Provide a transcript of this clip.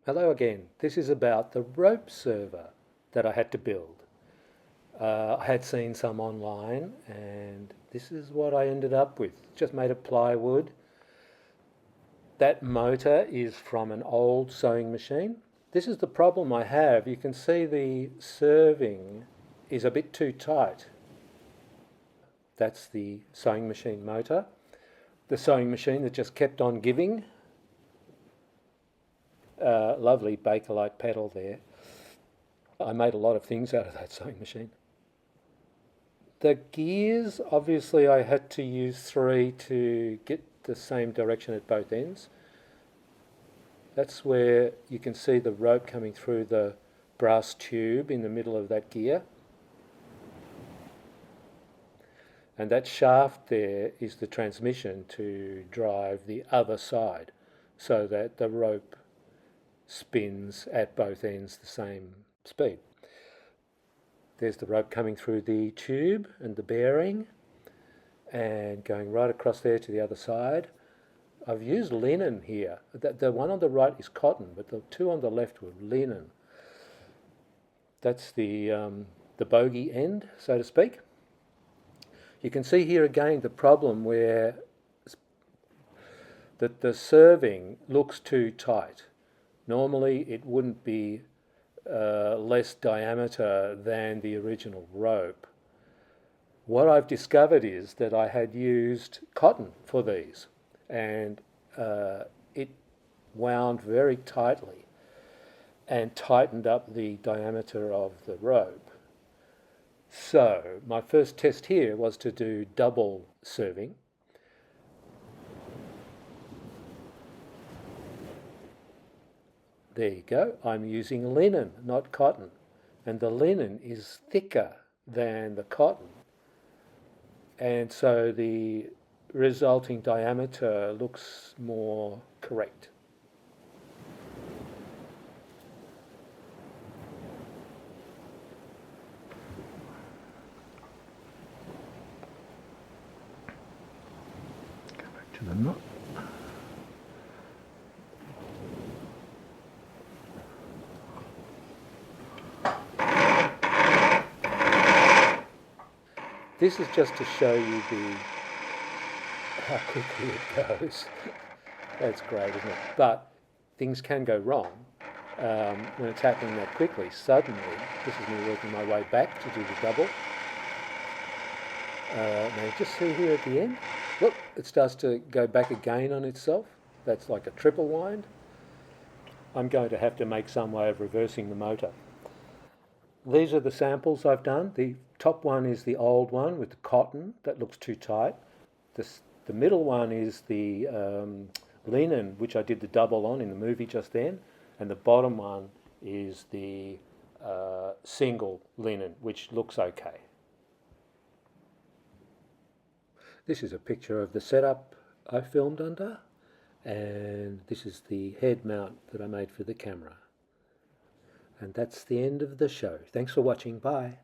Hello again. This is about the rope server that I had to build. I had seen some online and this is what I ended up with. Just made of plywood. That motor is from an old sewing machine. This is the problem I have. You can see the serving is a bit too tight. That's the sewing machine motor. The sewing machine that just kept on giving. Lovely Bakelite pedal there. I made a lot of things out of that sewing machine. The gears, obviously I had to use three to get the same direction at both ends. That's where you can see the rope coming through the brass tube in the middle of that gear. And that shaft there is the transmission to drive the other side so that the rope spins at both ends the same speed. There's the rope coming through the tube and the bearing and going right across there to the other side. I've used linen here. The one on the right is cotton, but the two on the left were linen. That's the bogey end, so to speak. You can see here again the problem where the serving looks too tight. Normally it wouldn't be less diameter than the original rope. What I've discovered is that I had used cotton for these and it wound very tightly and tightened up the diameter of the rope. So my first test here was to do double serving. There you go. I'm using linen, not cotton. And the linen is thicker than the cotton. And so the resulting diameter looks more correct. Go back to the knot. This is just to show you how quickly it goes. That's great, isn't it? But things can go wrong when it's happening that quickly. Suddenly, this is me working my way back to do the double. Now you just see here at the end, look, it starts to go back again on itself. That's like a triple wind. I'm going to have to make some way of reversing the motor. These are the samples I've done. The top one is the old one with the cotton that looks too tight. The middle one is the linen, which I did the double on in the movie just then. And the bottom one is the single linen, which looks okay. This is a picture of the setup I filmed under. And this is the head mount that I made for the camera. And that's the end of the show. Thanks for watching. Bye.